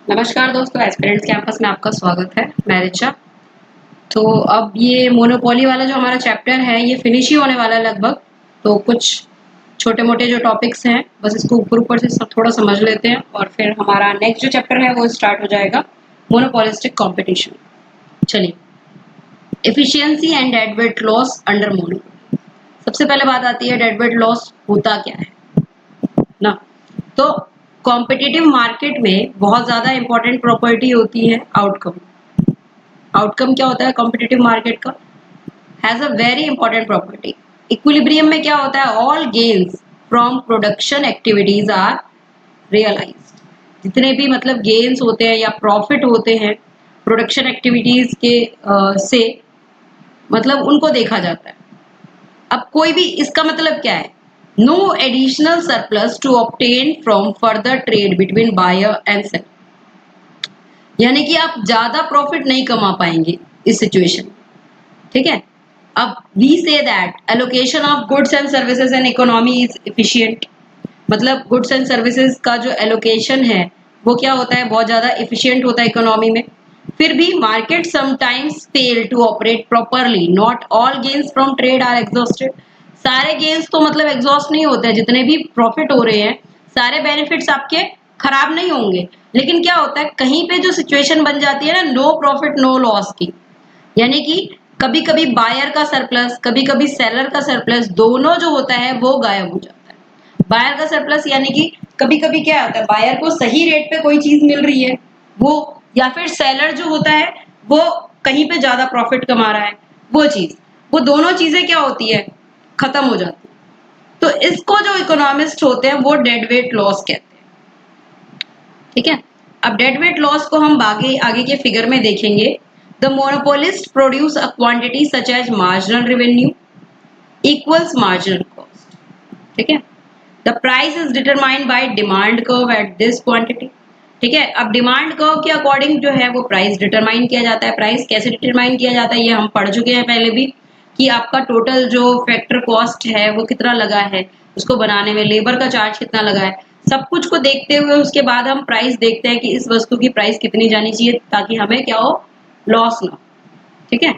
नमस्कार दोस्तों, aspirants campus में आपका स्वागत है। मैं रिचा। तो अब ये मोनोपोली वाला जो हमारा चैप्टर है ये फिनिश ही होने वाला है लगभग। तो कुछ छोटे मोटे जो टॉपिक्स हैं बस इसको ऊपर ऊपर से थोड़ा समझ लेते हैं और फिर हमारा नेक्स्ट जो चैप्टर है वो स्टार्ट हो जाएगा, मोनोपोलिस्टिक कंपटीशन। चलिए, efficiency and deadweight loss under monopoly. सबसे पहले बात आती है डेडवेट लॉस होता क्या है ना। तो कॉम्पिटिटिव मार्केट में बहुत ज्यादा इंपॉर्टेंट प्रॉपर्टी होती है आउटकम। आउटकम क्या होता है कॉम्पिटिटिव मार्केट का? Has a very important property. Equilibrium में क्या होता है? All gains from production activities are realised. जितने भी मतलब गेन्स होते हैं या प्रॉफिट होते हैं प्रोडक्शन एक्टिविटीज के से मतलब उनको देखा जाता है। अब कोई भी इसका मतलब क्या है? No additional surplus to obtain from further trade between buyer and seller. यानी कि आप ज्यादा प्रॉफिट नहीं कमा पाएंगे इस सिचुएशन में। ठीक है। अब we say that allocation of goods and services and economy is efficient. मतलब गुड्स एंड सर्विसेज का जो एलोकेशन है वो क्या होता है? बहुत ज्यादा एफिशिएंट होता है इकोनॉमी में। फिर भी market sometimes fail to operate properly. Not all gains from trade are exhausted. सारे गेन्स तो मतलब एग्जॉस्ट नहीं होते हैं। जितने भी प्रॉफिट हो रहे हैं सारे बेनिफिट्स आपके खराब नहीं होंगे। लेकिन क्या होता है कहीं पे जो सिचुएशन बन जाती है ना, नो प्रॉफिट नो लॉस की, यानी कि कभी कभी बायर का सरप्लस कभी कभी सेलर का सरप्लस दोनों जो होता है वो गायब हो जाता है। बायर का सरप्लस यानी कि कभी कभी क्या होता है बायर को सही रेट पे कोई चीज मिल रही है वो, या फिर सेलर जो होता है वो कहीं पे ज्यादा प्रॉफिट कमा रहा है, वो चीज, वो दोनों चीजें क्या होती है? खत्म हो जाती है। तो इसको जो इकोनॉमिस्ट होते हैं वो डेड वेट लॉस कहते हैं। ठीक है। अब डेड वेट लॉस को हम आगे आगे के फिगर में देखेंगे। The monopolist produce a quantity such as marginal revenue equals marginal cost. ठीक है। The price is determined by demand curve at this quantity. ठीक है। अब डिमांड कर्व के अकॉर्डिंग जो है वो प्राइस डिटरमाइन किया जाता है। प्राइस कैसे डिटरमाइन किया जाता है ये हम पढ़ चुके हैं पहले भी, कि आपका टोटल जो फैक्टर कॉस्ट है वो कितना लगा है, उसको बनाने में लेबर का चार्ज कितना लगा है, सब कुछ को देखते हुए उसके बाद हम प्राइस देखते हैं कि इस वस्तु की प्राइस कितनी जानी चाहिए ताकि हमें क्या हो? लॉस ना हो। ठीक है।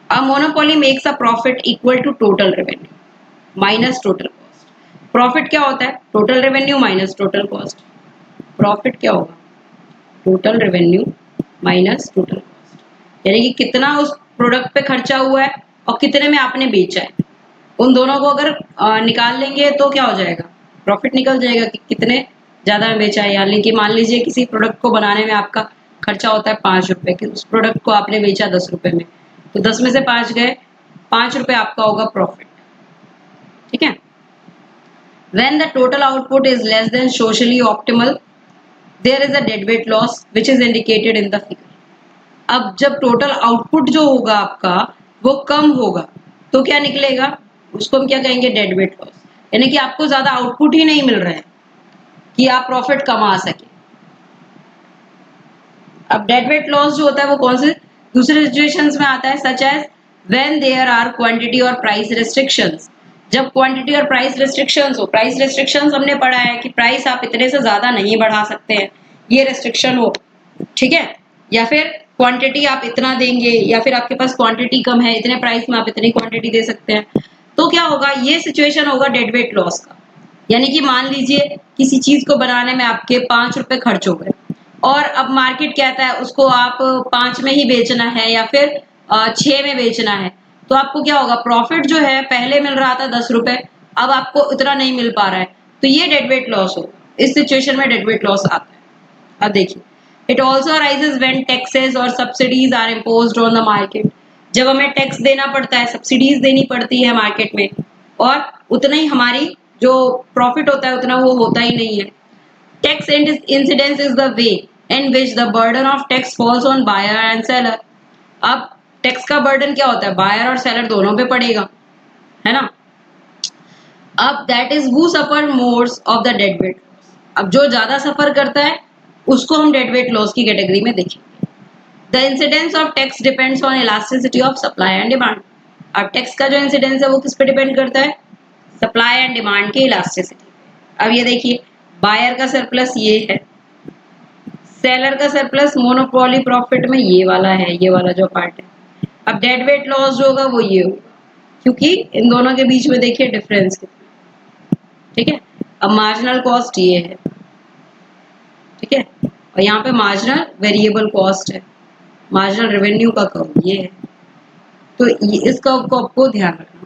A monopoly makes a profit equal to total revenue minus total cost. Profit क्या होता है? Total revenue minus total cost. Profit क्या होगा? Total revenue minus total cost. यानी कि कितना उस प्रोडक्ट पे खर्चा हुआ है और कितने में आपने बेचा है, उन दोनों को अगर निकाल लेंगे तो क्या हो जाएगा? प्रॉफिट निकल जाएगा कि कितने ज्यादा में बेचा है। यानी कि मान लीजिए किसी प्रोडक्ट को बनाने में आपका खर्चा होता है 5 रुपए, कि उस प्रोडक्ट को आपने बेचा 10 रुपए में, तो 10 में से 5 गए, 5 रुपए आपका होगा प्रॉफिट। ठीक है। When the total output is less than socially optimal, there is a deadweight loss which is indicated in the figure. अब जब टोटल आउटपुट जो होगा आपका वो कम होगा तो क्या निकलेगा? उसको हम क्या कहेंगे? Deadweight loss. यानी कि आपको ज्यादा आउटपुट ही नहीं मिल रहा है कि आप प्रॉफिट कमा सके। अब डेडवेट लॉस जो होता है वो कौन से दूसरे सिचुएशंस में आता है? Such as when there are quantity और प्राइस रेस्ट्रिक्शंस। जब क्वांटिटी और प्राइस रेस्ट्रिक्शंस हो, प्राइस रेस्ट्रिक्शंस हमने पढ़ा है कि प्राइस आप इतने से ज्यादा नहीं बढ़ा सकते हैं, ये रेस्ट्रिक्शन हो। ठीक है। या फिर क्वांटिटी आप इतना देंगे, या फिर आपके पास क्वांटिटी कम है, इतने प्राइस में आप इतनी क्वांटिटी दे सकते हैं, तो क्या होगा? ये सिचुएशन होगा डेडवेट लॉस का। यानी कि मान लीजिए किसी चीज को बनाने में आपके 5 रुपए खर्च हो गए और अब मार्केट कहता है उसको आप 5 में ही बेचना है या फिर 6 में बेचना है, तो आपको क्या होगा? प्रॉफिट जो है पहले मिल रहा था 10 रुपए, अब आपको उतना नहीं मिल पा रहा है, तो ये डेडवेट लॉस होगा। इस सिचुएशन में डेडवेट लॉस आता है। अब देखिए, it also arises when taxes और subsidies are imposed on the market. जब हमें टैक्स देना पड़ता है, सब्सिडीज देनी पड़ती है मार्केट में, और उतना ही हमारी जो प्रॉफिट होता है उतना वो होता ही नहीं है। Tax incidence is the way in which the burden of tax falls on buyer and seller. अब टैक्स का बर्डन क्या होता है? बायर और सेलर दोनों पे पड़ेगा, है ना। अब that is who suffer more of the dead weight loss. अब जो ज्यादा सफर करता है उसको हम डेड वेट लॉस की कैटेगरी में देखेंगे। The incidence of tax depends on elasticity of supply and demand. अब टैक्स का जो इंसिडेंस है वो किस पे डिपेंड करता है? सप्लाई एंड डिमांड के इलास्टिसिटी। अब ये देखिए, बायर का सरप्लस ये है, सेलर का सरप्लस मोनोपोली प्रॉफिट में ये वाला है, ये वाला जो पार्ट है। अब डेड वेट लॉस जो होगा वो ये होगा, क्योंकि इन दोनों के बीच में देखिए डिफरेंस कितना, ठीक है। अब मार्जिनल कॉस्ट ये है, ठीक है, और यहाँ पे मार्जिनल वेरिएबल कॉस्ट है, मार्जिनल रेवेन्यू का कर्व ये है। तो इस कर्व को आपको ध्यान रखना।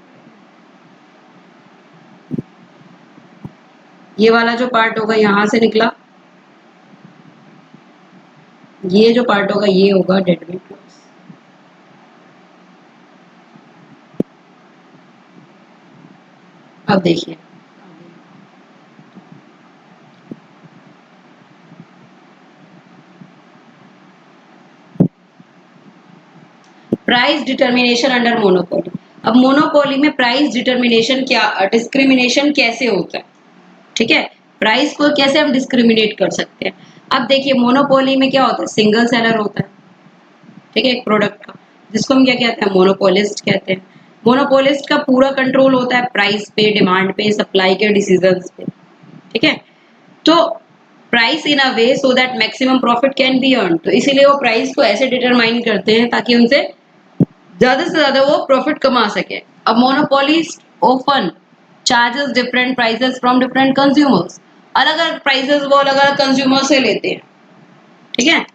ये वाला जो पार्ट होगा यहां से निकला, ये जो पार्ट होगा ये होगा डेड वेट लॉस। अब देखिए प्राइस डिटर्मिनेशन अंडर मोनोपोली। अब मोनोपोली में प्राइस डिटर्मिनेशन क्या, डिस्क्रिमिनेशन कैसे होता है, ठीक है, प्राइस को कैसे हम डिस्क्रिमिनेट कर सकते हैं। अब देखिए मोनोपोली में क्या होता है, सिंगल सेलर होता है, ठीक है, एक प्रोडक्ट का, जिसको हम क्या कहते हैं, मोनोपोलिस्ट कहते हैं। मोनोपोलिस्ट का पूरा कंट्रोल होता है प्राइस पे, डिमांड पे, सप्लाई के डिसीजंस पे, ठीक है। तो price in a way so that maximum profit can be earn, तो इसीलिए वो प्राइस को ऐसे डिटरमाइन करते हैं ताकि उनसे ज्यादा से ज्यादा वो प्रॉफिट कमा सके। अब monopolist open charges different prices from different consumers, अलग अलग प्राइसेस वो अलग अलग कंज्यूमर से लेते हैं, ठीक है,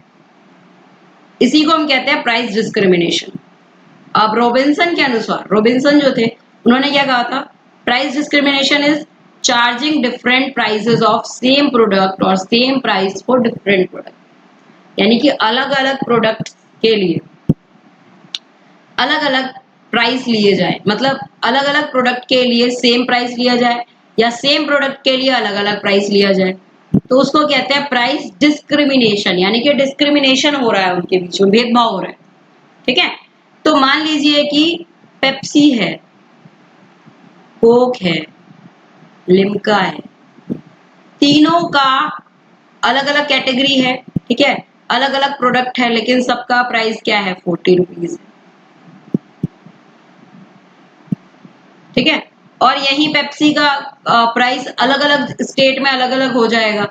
इसी को हम कहते हैं प्राइस डिस्क्रिमिनेशन। अब रॉबिन्सन के अनुसार, रॉबिन्सन जो थे उन्होंने क्या कहा था, price discrimination is charging different prices of same product और same price for different product, यानी कि अलग अलग प्रोडक्ट के लिए अलग अलग प्राइस लिए जाए, मतलब अलग अलग प्रोडक्ट के लिए सेम प्राइस लिया जाए या सेम प्रोडक्ट के लिए अलग अलग प्राइस लिया जाए, तो उसको कहते हैं प्राइस डिस्क्रिमिनेशन, यानी कि डिस्क्रिमिनेशन हो रहा है उनके बीच में, भेदभाव हो रहा है, ठीक है। तो मान लीजिए कि पेप्सी है, कोक है, लिम्का है, तीनों का अलग अलग कैटेगरी है, ठीक है, अलग अलग प्रोडक्ट है, लेकिन सबका प्राइस क्या है, 40 रुपीज, ठीक है। और यही पेप्सी का प्राइस अलग अलग स्टेट में अलग अलग हो जाएगा,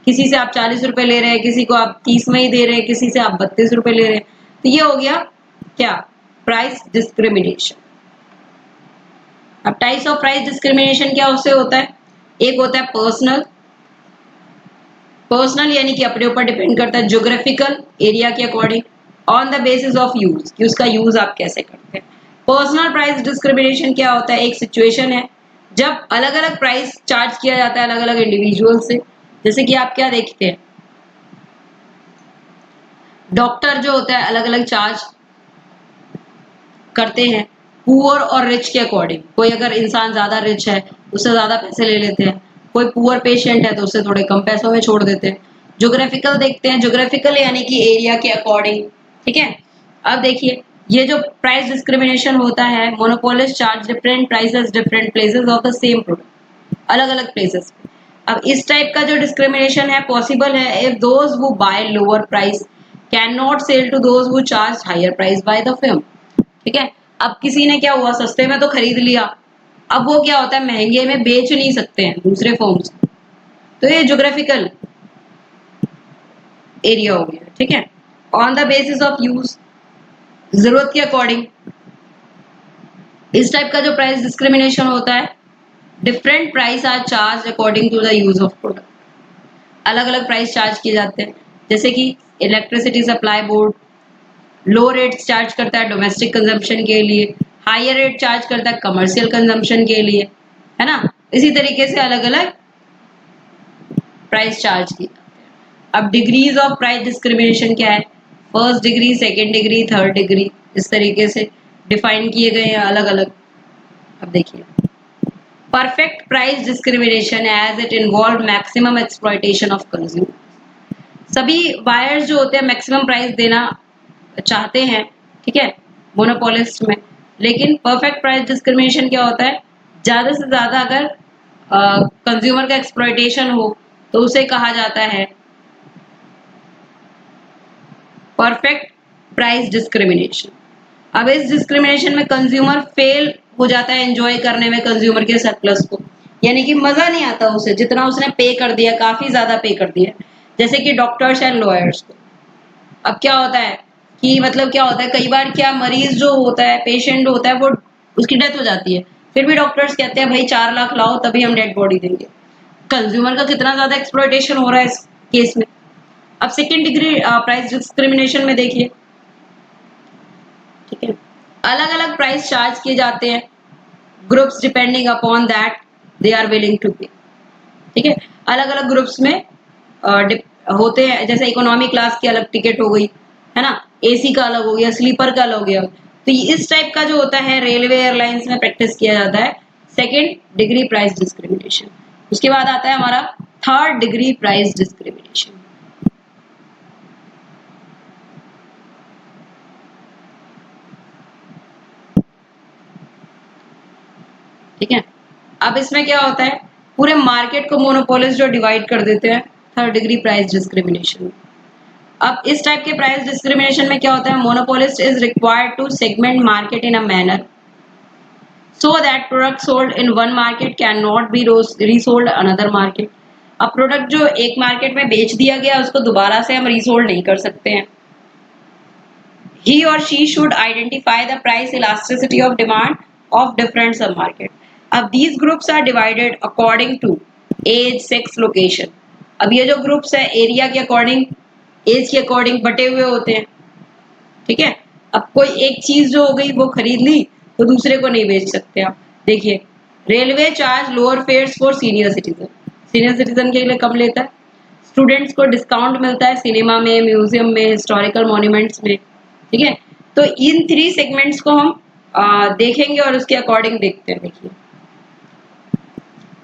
किसी से आप 40 रुपए ले रहे हैं, किसी को आप 30 में ही दे रहे हैं, किसी से आप 32 रुपए ले रहे हैं, तो ये हो गया क्या, प्राइस डिस्क्रिमिनेशन। अब टाइप्स ऑफ प्राइस डिस्क्रिमिनेशन क्या उससे होता है, एक होता है पर्सनल, पर्सनल यानी कि अपने ऊपर डिपेंड करता है, ज्योग्राफिकल एरिया के according, on the basis of use, कि उसका यूज आप कैसे करते हैं। पर्सनल प्राइस डिस्क्रिमिनेशन क्या होता है, एक सिचुएशन है जब अलग अलग प्राइस चार्ज किया जाता है अलग अलग इंडिविजुअल से, जैसे कि आप क्या देखते हैं, डॉक्टर जो होता है अलग अलग चार्ज करते हैं पुअर और रिच के अकॉर्डिंग, कोई अगर इंसान ज्यादा रिच है उससे ज्यादा पैसे ले लेते हैं, कोई पुअर पेशेंट है तो उससे थोड़े कम पैसों में छोड़ देते हैं। ज्योग्राफिकल देखते हैं, ज्योग्राफिकल यानी कि एरिया के अकॉर्डिंग, ठीक है। अब देखिए ये जो प्राइस डिस्क्रिमिनेशन होता है, monopolist charge different prices different places of the same product, अलग अलग प्लेसेस पे। अब इस टाइप का जो डिस्क्रिमिनेशन है पॉसिबल है if those who buy lower price can not sell to those who charge higher price by the firm, ठीक है। अब किसी ने क्या हुआ, सस्ते में तो खरीद लिया, अब वो क्या होता है महंगे में बेच नहीं सकते हैं दूसरे फॉर्म्स, तो ये ज्योग्राफिकल एरिया हो गया, ठीक है। On the basis of use, जरूरत के अकॉर्डिंग, इस टाइप का जो प्राइस डिस्क्रिमिनेशन होता है, different price are charge according to the use of product, अलग अलग प्राइस चार्ज किए जाते हैं, जैसे कि electricity supply board low rates charge करता है डोमेस्टिक कंजम्पशन के लिए, हायर रेट चार्ज करता है कमर्शियल कंजम्पशन के लिए, है ना, इसी तरीके से अलग अलग प्राइस चार्ज की। अब डिग्रीज ऑफ प्राइस डिस्क्रिमिनेशन क्या है, first degree, second degree, third degree, इस तरीके से डिफाइन किए गए हैं अलग अलग। अब देखिए perfect price discrimination as it involve maximum exploitation of consumer, सभी बायर्स जो होते हैं मैक्सिमम प्राइस देना चाहते हैं, ठीक है, मोनोपोलिस्ट में, लेकिन परफेक्ट प्राइस डिस्क्रिमिनेशन क्या होता है, ज्यादा से ज्यादा अगर कंज्यूमर का एक्सप्लॉयटेशन हो तो उसे कहा जाता है परफेक्ट प्राइस डिस्क्रिमिनेशन। अब इस डिस्क्रिमिनेशन में कंज्यूमर फेल हो जाता है एंजॉय करने में कंज्यूमर के सरप्लस को, यानी कि मजा नहीं आता उसे, जितना उसने पे कर दिया काफी ज्यादा पे कर दिया, जैसे कि डॉक्टर्स एंड लॉयर्स को। अब क्या होता है कि मतलब क्या होता है, कई बार क्या मरीज जो होता है, पेशेंट होता है, वो उसकी डेथ हो जाती है, फिर भी डॉक्टर्स कहते हैं भाई 4 लाख लाओ तभी हम डेड बॉडी देंगे। कंज्यूमर का कितना ज्यादा एक्सप्लॉयटेशन हो रहा है इस केस में। अब सेकेंड डिग्री प्राइस डिस्क्रिमिनेशन में देखिए, ठीक है, अलग अलग प्राइस चार्ज किए जाते हैं groups depending upon that they are willing to pay. ठीक है, अलग अलग ग्रुप्स में होते हैं, जैसे इकोनॉमी क्लास की अलग टिकट हो गई, है ना, एसी का अलग हो गया, स्लीपर का अलग हो गया। तो इस टाइप का जो होता है रेलवे एयरलाइंस में प्रैक्टिस किया जाता है सेकेंड डिग्री प्राइस डिस्क्रिमिनेशन। उसके बाद आता है हमारा थर्ड डिग्री प्राइस डिस्क्रिमिनेशन। ठीक है, अब इसमें क्या होता है, पूरे मार्केट को मोनोपोलिस्ट जो डिवाइड कर देते हैं थर्ड डिग्री प्राइस डिस्क्रिमिनेशन। अब इस टाइप के प्राइस डिस्क्रिमिनेशन में क्या होता है, monopolist is required to segment market in a manner so that product sold in one market cannot be resold another market। अब प्रोडक्ट जो एक मार्केट में बेच दिया गया उसको दोबारा से हम रीसोल्ड नहीं कर सकते हैं। He or she should identify the price elasticity of demand of different submarket। अब these groups are divided according to age, sex, location। अब ये जो ग्रुप्स है एरिया के अकॉर्डिंग, एज के अकॉर्डिंग बटे हुए होते हैं। ठीक है, अब कोई एक चीज जो हो गई वो खरीद ली तो दूसरे को नहीं बेच सकते आप। देखिए, railway charge lower fares for senior citizen, senior citizen के लिए कम लेता है। स्टूडेंट्स को डिस्काउंट मिलता है सिनेमा में, म्यूजियम में, हिस्टोरिकल मॉन्यूमेंट्स में। ठीक है, तो इन 3 सेगमेंट्स को हम देखेंगे और उसके अकॉर्डिंग देखते हैं। देखिए,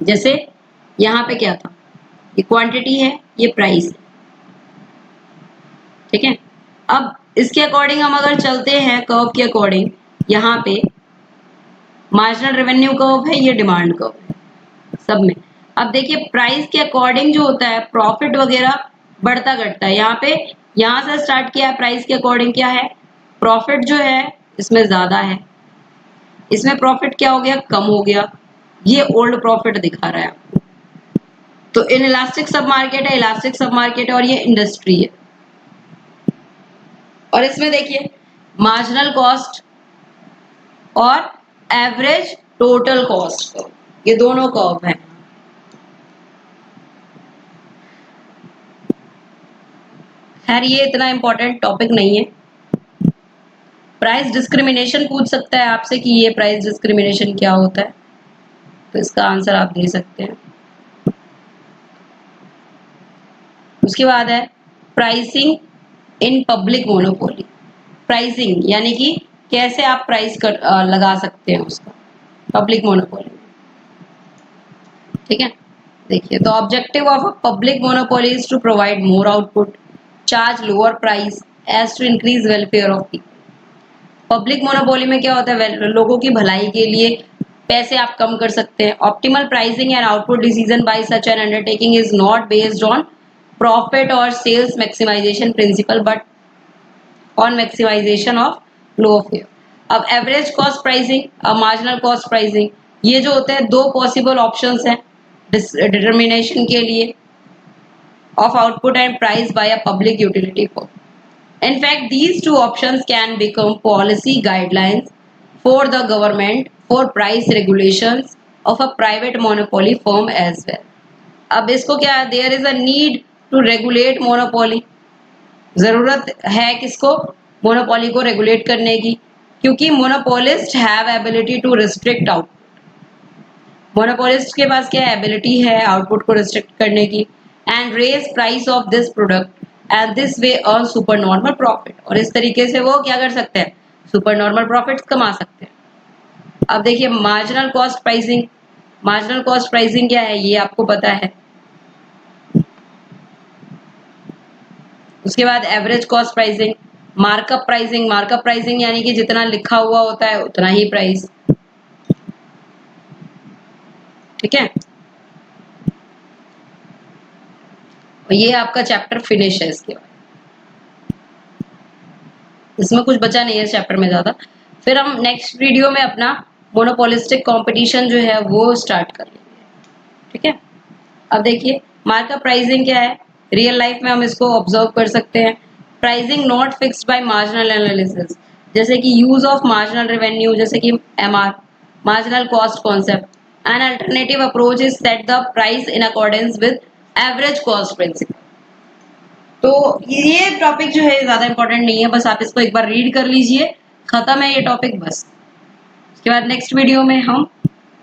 जैसे यहाँ पे क्या था, ये क्वांटिटी है, ये प्राइस है। ठीक है, अब इसके अकॉर्डिंग हम अगर चलते हैं कर्व के अकॉर्डिंग, यहाँ पे मार्जिनल रेवेन्यू कर्व है, ये डिमांड कर्व है सब में। अब देखिए प्राइस के अकॉर्डिंग जो होता है प्रॉफिट वगैरह बढ़ता घटता है। यहाँ पे यहाँ से स्टार्ट किया है, प्राइस के अकॉर्डिंग क्या है, प्रॉफिट जो है इसमें ज्यादा है, इसमें प्रॉफिट क्या हो गया, कम हो गया। ये ओल्ड प्रॉफिट दिखा रहा है आपको। तो इन इलास्टिक सब मार्केट है, इलास्टिक सब मार्केट है और ये इंडस्ट्री है। और इसमें देखिए मार्जिनल कॉस्ट और एवरेज टोटल कॉस्ट, ये दोनों कर्व है। खैर ये इतना इंपॉर्टेंट टॉपिक नहीं है। प्राइस डिस्क्रिमिनेशन पूछ सकता है आपसे कि ये प्राइस डिस्क्रिमिनेशन क्या होता है, तो इसका आंसर आप दे सकते हैं। उसके बाद है pricing in public monopoly. Pricing यानी कि कैसे आप प्राइस लगा सकते हैं उसका पब्लिक मोनोपोली में। ठीक है, देखिए, तो objective of a public monopoly is to provide more output, charge lower price as to increase welfare of people. Public monopoly में क्या होता है, लोगों की भलाई के लिए पैसे आप कम कर सकते हैं। Optimal pricing and output decision by such an undertaking is not based on profit और sales maximization principle but on maximization of welfare. अब एवरेज कॉस्ट प्राइसिंग, अब मार्जिनल कॉस्ट प्राइसिंग, ये जो होते हैं दो पॉसिबल ऑप्शंस हैं determination के लिए of output and price by a public utility firm। In fact, these two options can become policy guidelines for the government for price regulations of a private monopoly firm as well। अब इसको क्या है, there is a need to regulate monopoly। जरूरत है किसको, monopoly को regulate करने की, क्योंकि monopolist have ability to restrict out. Monopolist के पास क्या एबिलिटी है आउटपुट को रिस्ट्रिक्ट करने की, and raise price of this product and this way earn super normal profit. और इस तरीके से वो क्या कर सकते हैं, सुपर नॉर्मल प्रॉफिट कमा सकते हैं। अब देखिए marginal cost pricing, marginal cost pricing क्या है ये आपको पता है। उसके बाद average cost pricing, markup pricing, markup pricing यानी कि जितना लिखा हुआ होता है उतना ही प्राइस। ठीक है, और ये आपका चैप्टर फिनिश है। इसके बाद इसमें कुछ बचा नहीं है चैप्टर में ज्यादा। फिर हम नेक्स्ट वीडियो में अपना मोनोपोलिस्टिक कंपटीशन जो है वो स्टार्ट कर लेंगे। ठीक है, अब देखिए मार्कअप प्राइसिंग क्या है, रियल लाइफ में हम इसको ऑब्जर्व कर सकते हैं। Pricing not fixed by marginal analysis, जैसे कि यूज ऑफ मार्जिनल रेवेन्यू, जैसे कि MR, marginal cost concept. An alternative approach is set the price in accordance with average cost principle. तो ये टॉपिक जो है ज्यादा इंपॉर्टेंट नहीं है, बस आप इसको एक बार रीड कर लीजिए, खत्म है ये टॉपिक बस। उसके बाद नेक्स्ट वीडियो में हम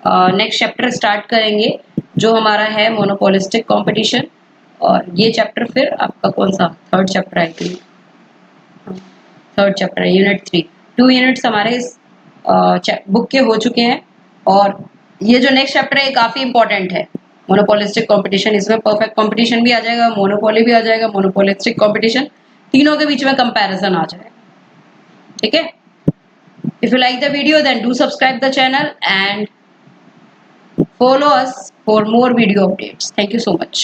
नेक्स्ट चैप्टर स्टार्ट करेंगे जो हमारा है मोनोपोलिस्टिक कंपटीशन। और ये चैप्टर फिर आपका कौन सा थर्ड चैप्टर है? थर्ड चैप्टर है यूनिट 3। 2 यूनिट्स हमारे इस बुक के हो चुके हैं। और ये जो नेक्स्ट चैप्टर है काफी इंपॉर्टेंट है, मोनोपोलिस्टिक कंपटीशन। इसमें परफेक्ट कंपटीशन भी आ जाएगा, मोनोपोली भी आ जाएगा, मोनोपोलिस्टिक कंपटीशन, तीनों के बीच में कंपैरिजन आ जाएगा। ठीक है, if you like the video then do subscribe the channel and follow us for more video updates. Thank you so much.